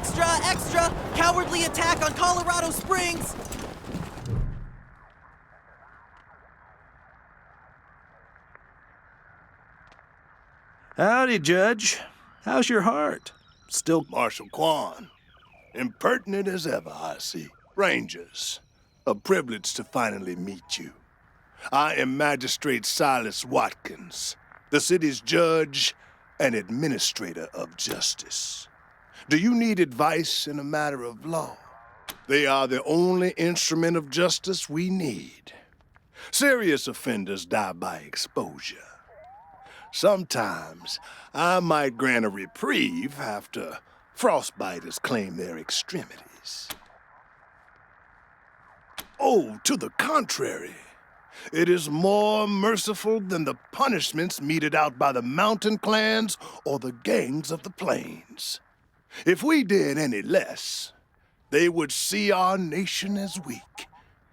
Extra, extra! Cowardly attack on Colorado Springs! Howdy, Judge. How's your heart? Still... Marshal Quan. Impertinent as ever, I see. Rangers, a privilege to finally meet you. I am Magistrate Silas Watkins, the city's judge and administrator of justice. Do you need advice in a matter of law? They are the only instrument of justice we need. Serious offenders die by exposure. Sometimes I might grant a reprieve after frostbiters claim their extremities. Oh, to the contrary. It is more merciful than the punishments meted out by the mountain clans or the gangs of the plains. If we did any less, they would see our nation as weak,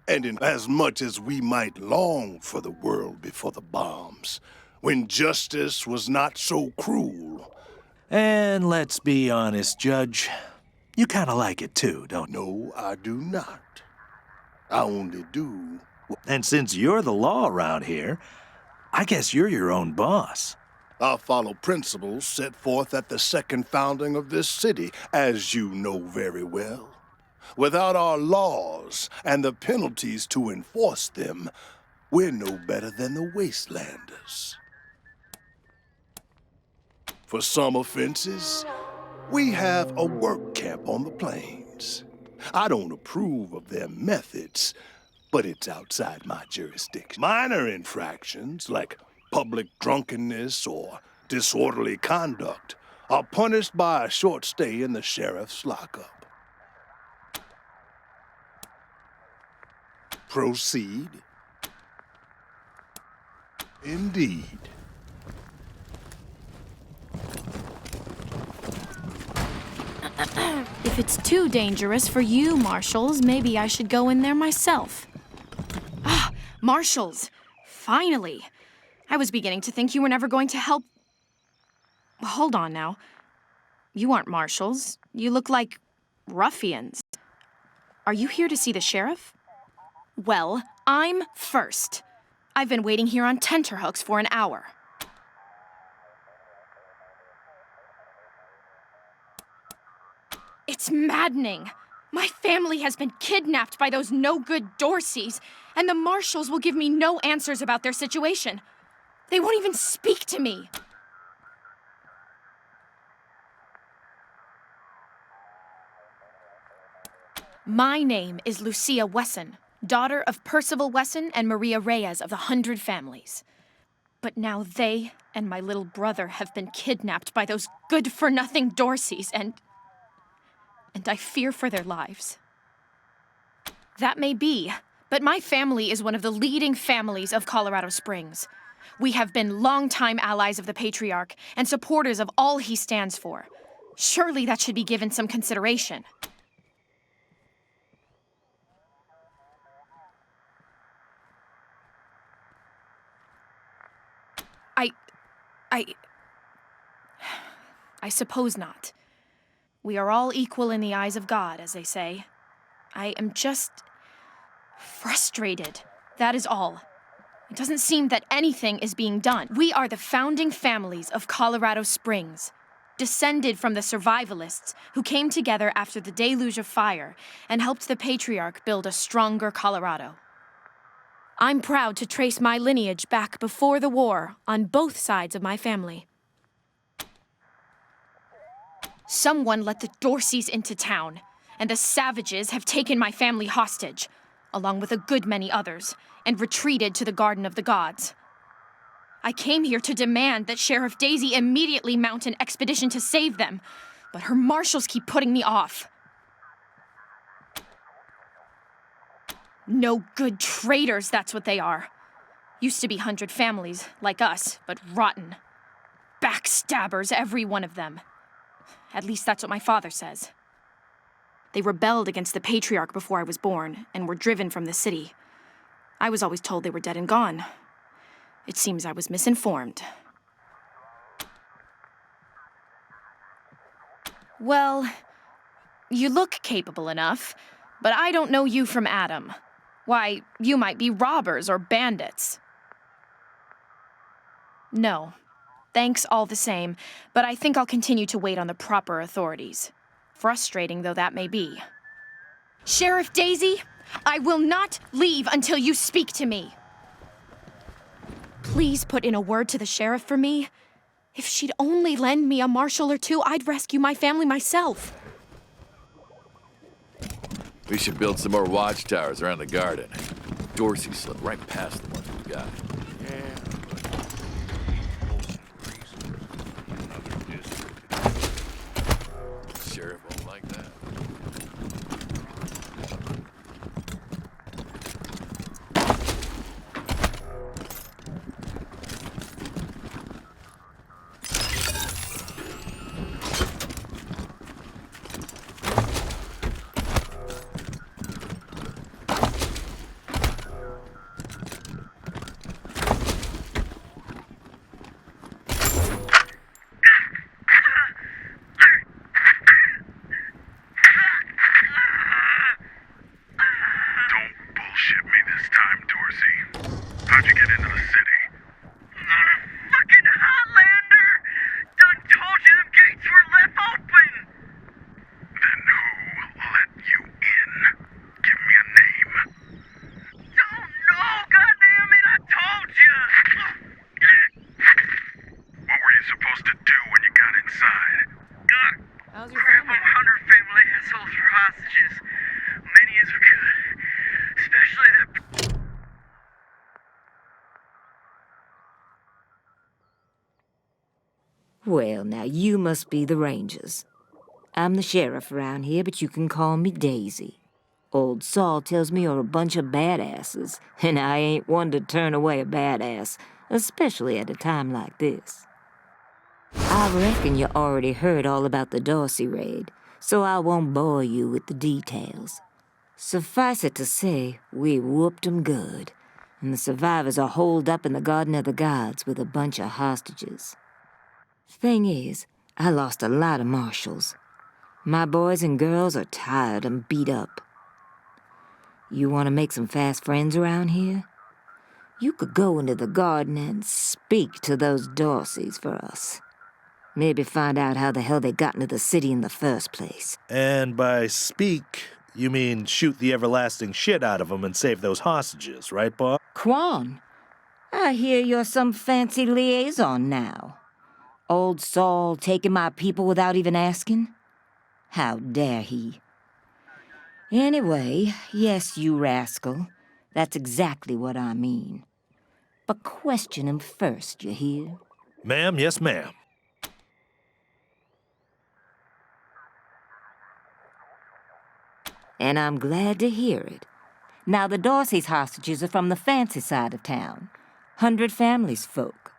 and in as much as we might long for the world before the bombs, when justice was not so cruel. And let's be honest, Judge. You kind of like it too, don't you? No, I do not. I only do. And since you're the law around here, I guess you're your own boss. I follow principles set forth at the second founding of this city, as you know very well. Without our laws and the penalties to enforce them, we're no better than the Wastelanders. For some offenses, we have a work camp on the plains. I don't approve of their methods, but it's outside my jurisdiction. Minor infractions, like public drunkenness or disorderly conduct, are punished by a short stay in the sheriff's lockup. Proceed. Indeed. If it's too dangerous for you, Marshals, maybe I should go in there myself. Ah, Marshals! Finally! I was beginning to think you were never going to help... Hold on now. You aren't Marshals. You look like ruffians. Are you here to see the sheriff? Well, I'm first. I've been waiting here on tenterhooks for an hour. It's maddening. My family has been kidnapped by those no-good Dorseys, and the Marshals will give me no answers about their situation. They won't even speak to me. My name is Lucia Wesson, daughter of Percival Wesson and Maria Reyes of the 100 Families. But now they and my little brother have been kidnapped by those good-for-nothing Dorseys, and I fear for their lives. That may be, but my family is one of the leading families of Colorado Springs. We have been longtime allies of the Patriarch and supporters of all he stands for. Surely that should be given some consideration. I suppose not. We are all equal in the eyes of God, as they say. I am just frustrated. That is all. It doesn't seem that anything is being done. We are the founding families of Colorado Springs, descended from the survivalists who came together after the deluge of fire and helped the Patriarch build a stronger Colorado. I'm proud to trace my lineage back before the war on both sides of my family. Someone let the Dorseys into town, and the savages have taken my family hostage, along with a good many others, and retreated to the Garden of the Gods. I came here to demand that Sherife Daisy immediately mount an expedition to save them, but her marshals keep putting me off. No good traitors, that's what they are. Used to be 100 families, like us, but rotten. Backstabbers, every one of them. At least that's what my father says. They rebelled against the Patriarch before I was born, and were driven from the city. I was always told they were dead and gone. It seems I was misinformed. Well, you look capable enough, but I don't know you from Adam. Why, you might be robbers or bandits. No. Thanks all the same, but I think I'll continue to wait on the proper authorities. Frustrating though that may be. Sheriff Daisy, I will not leave until you speak to me. Please put in a word to the sheriff for me. If she'd only lend me a marshal or two, I'd rescue my family myself. We should build some more watchtowers around the garden. Dorsey slipped right past the ones we got. Sheriff won't like that. Well, now you must be the Rangers. I'm the sheriff around here, but you can call me Daisy. Old Saul tells me you're a bunch of badasses, and I ain't one to turn away a badass, especially at a time like this. I reckon you already heard all about the Dorsey raid, so I won't bore you with the details. Suffice it to say, we whooped 'em good, and the survivors are holed up in the Garden of the Gods with a bunch of hostages. Thing is, I lost a lot of marshals. My boys and girls are tired and beat up. You want to make some fast friends around here? You could go into the garden and speak to those Dorseys for us. Maybe find out how the hell they got into the city in the first place. And by speak, you mean shoot the everlasting shit out of them and save those hostages, right, Bob? Quan, I hear you're some fancy liaison now. Old Saul taking my people without even asking? How dare he? Anyway, yes, you rascal. That's exactly what I mean. But question him first, you hear? Ma'am, yes, ma'am. And I'm glad to hear it. Now, the Dorsey's hostages are from the fancy side of town. 100 families folk.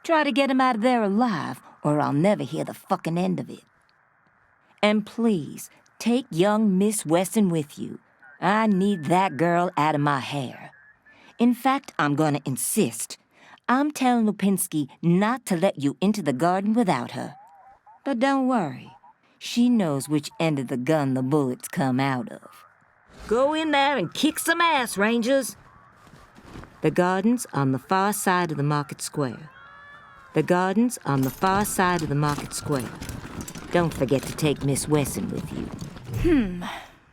Try to get 'em out of there alive, or I'll never hear the fucking end of it. And please, take young Miss Wesson with you. I need that girl out of my hair. In fact, I'm gonna insist. I'm telling Lupinski not to let you into the garden without her. But don't worry. She knows which end of the gun the bullets come out of. Go in there and kick some ass, Rangers. The garden's on the far side of the market square. The garden's on the far side of the market square. Don't forget to take Miss Wesson with you.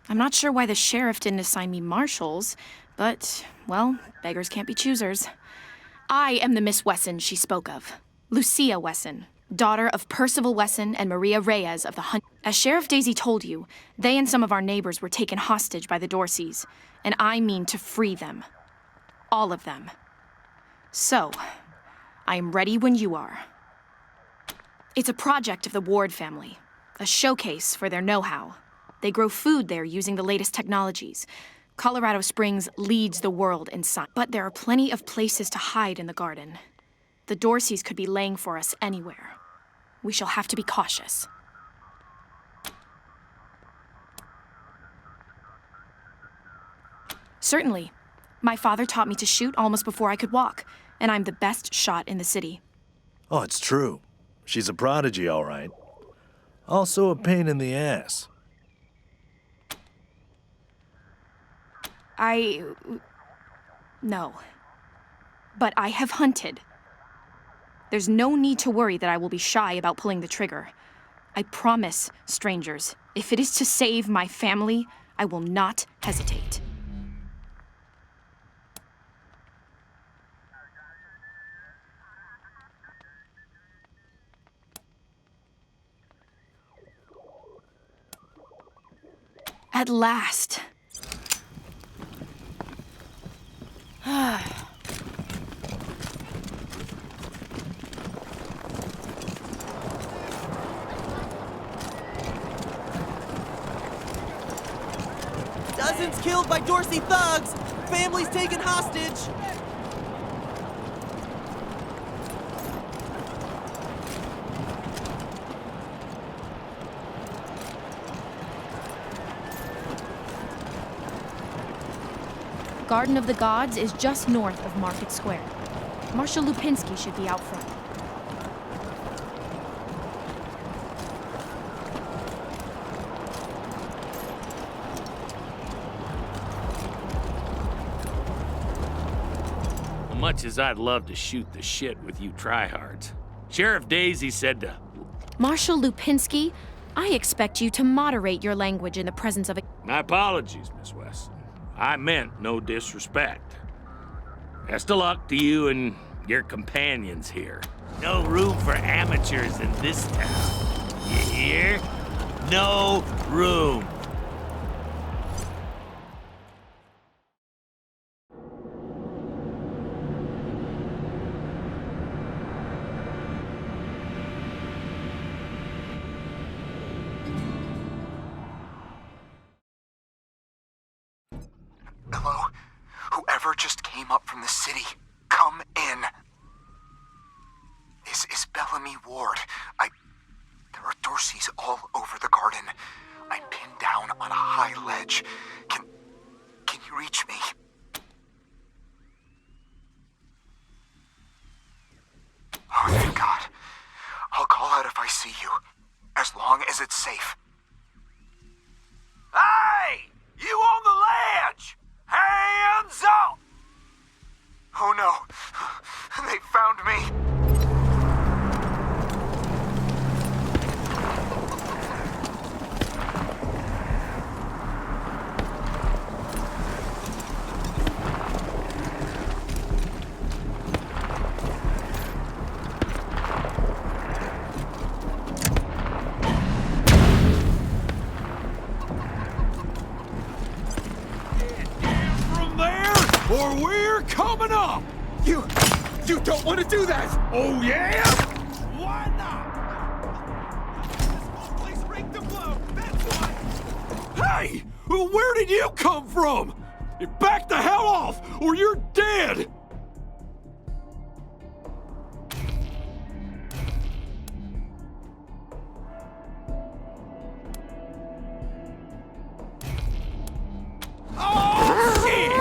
I'm not sure why the sheriff didn't assign me marshals, but, well, beggars can't be choosers. I am the Miss Wesson she spoke of. Lucia Wesson, daughter of Percival Wesson and Maria Reyes of the Hunt. As Sheriff Daisy told you, they and some of our neighbors were taken hostage by the Dorseys, and I mean to free them. All of them. So, I am ready when you are. It's a project of the Ward family, a showcase for their know-how. They grow food there using the latest technologies. Colorado Springs leads the world in science, but there are plenty of places to hide in the garden. The Dorseys could be laying for us anywhere. We shall have to be cautious. Certainly. My father taught me to shoot almost before I could walk, and I'm the best shot in the city. Oh, it's true. She's a prodigy, all right. Also a pain in the ass. No. But I have hunted. There's no need to worry that I will be shy about pulling the trigger. I promise, strangers, if it is to save my family, I will not hesitate. At last. Dozens killed by Dorsey thugs. Families taken hostage. Garden of the Gods is just north of Market Square. Marshal Lupinski should be out front. Much as I'd love to shoot the shit with you tryhards, Sheriff Daisy said to... Marshal Lupinski, I expect you to moderate your language in the presence of a... My apologies, Miss Wesson. I meant no disrespect. Best of luck to you and your companions here. No room for amateurs in this town. You hear? No room. Hello? Whoever just came up from the city, come in. This is Bellamy Ward. There are Dorseys all over the garden. I'm pinned down on a high ledge. Can you reach me? Oh, thank God. I'll call out if I see you, as long as it's safe. Hey! You on the ledge! Hands up! Oh no, they found me. Or we're coming up! You don't want to do that! Oh, yeah? Why not? This whole place rigged to blow, that's why! Hey! Where did you come from? Back the hell off, or you're dead! Oh, shit!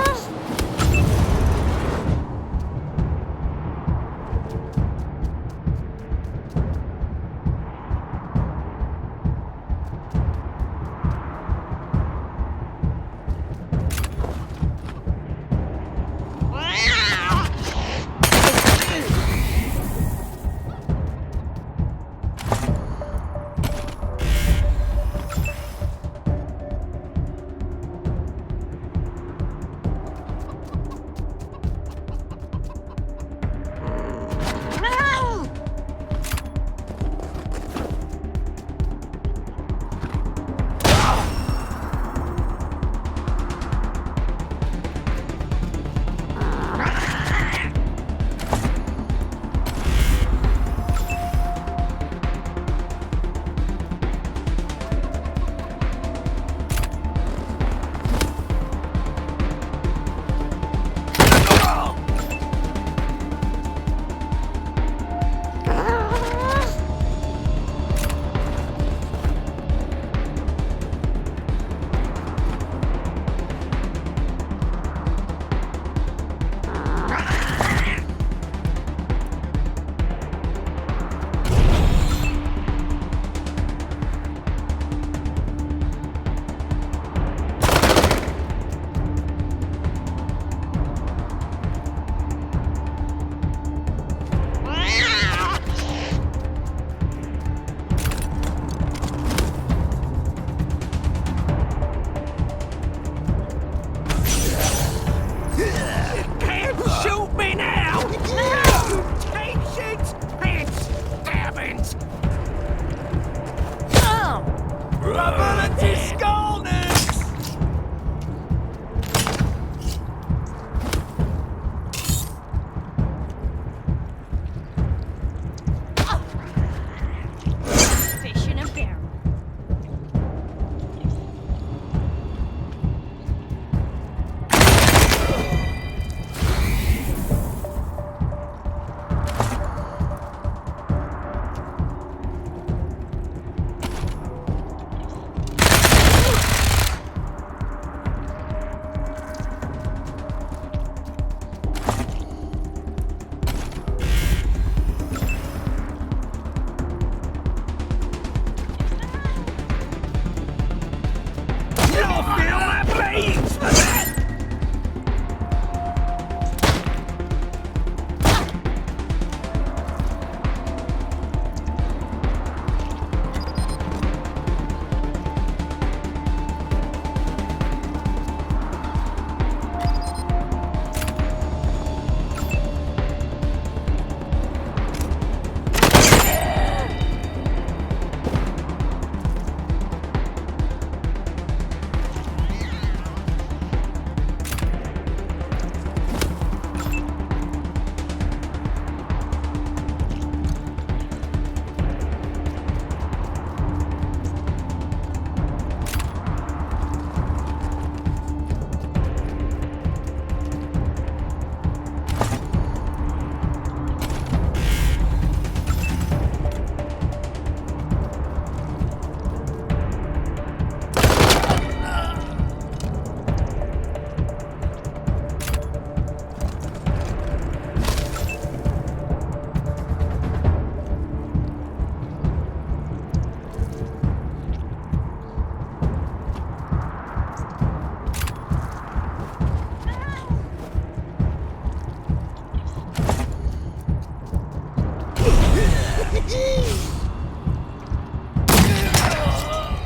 Ability Skolniks! Fish in a barrel.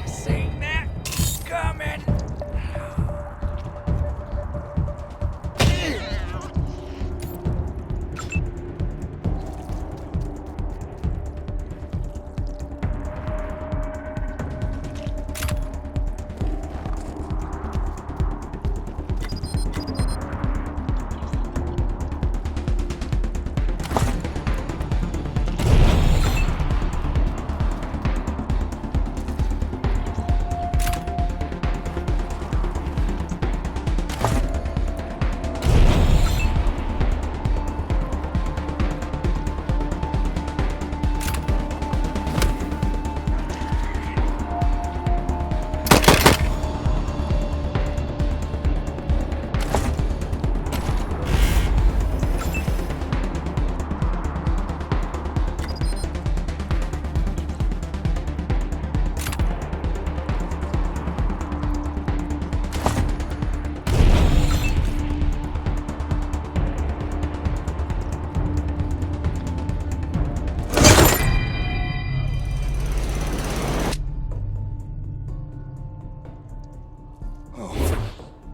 Seen that coming.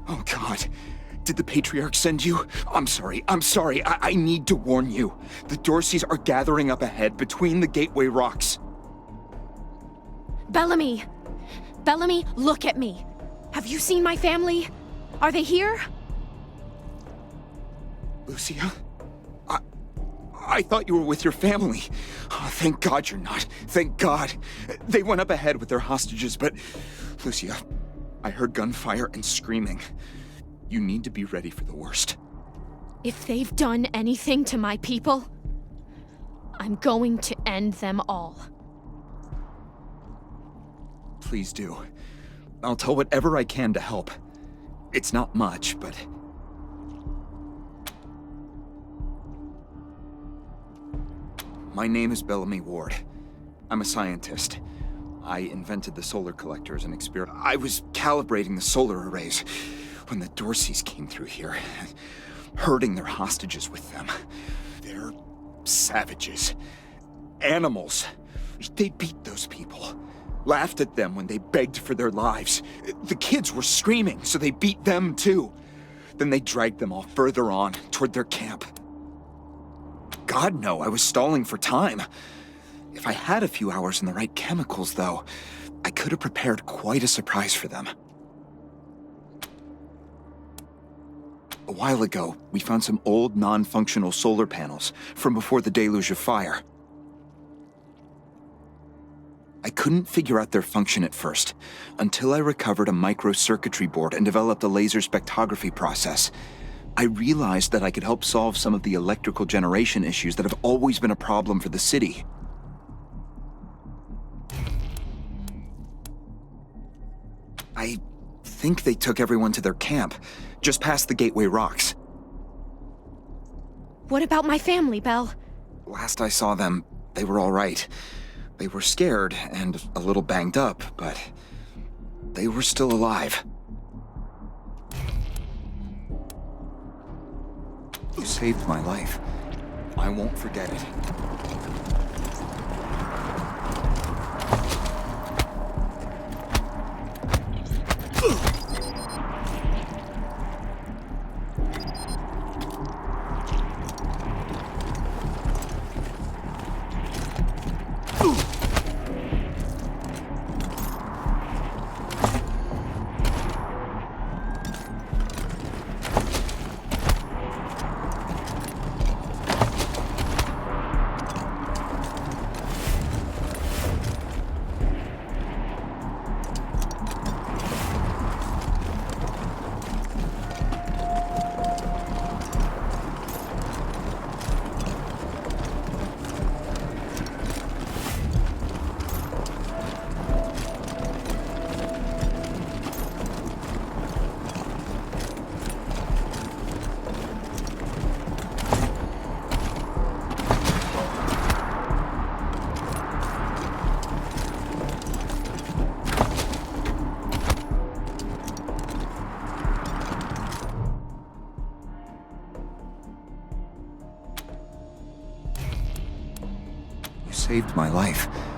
Oh, God. Did the Patriarch send you? I'm sorry. I need to warn you. The Dorseys are gathering up ahead between the Gateway Rocks. Bellamy! Bellamy, look at me. Have you seen my family? Are they here? Lucia? I thought you were with your family. Oh, thank God you're not. Thank God. They went up ahead with their hostages, but... Lucia, I heard gunfire and screaming. You need to be ready for the worst. If they've done anything to my people, I'm going to end them all. Please do. I'll tell whatever I can to help. It's not much, but... My name is Bellamy Ward. I'm a scientist. I invented the solar collector as an experiment. I was calibrating the solar arrays when the Dorseys came through here, herding their hostages with them. They're savages. Animals. They beat those people. Laughed at them when they begged for their lives. The kids were screaming, so they beat them too. Then they dragged them all further on, toward their camp. God, no, I was stalling for time. If I had a few hours and the right chemicals, though, I could could have prepared quite a surprise for them. A while ago, we found some old, non-functional solar panels from before the deluge of fire. I couldn't figure out their function at first, until I recovered a microcircuitry board and developed a laser spectrography process. I realized that I could help solve some of the electrical generation issues that have always been a problem for the city. I think they took everyone to their camp, just past the Gateway Rocks. What about my family, Belle? Last I saw them, they were all right. They were scared and a little banged up, but they were still alive. You saved my life. I won't forget it. Saved my life.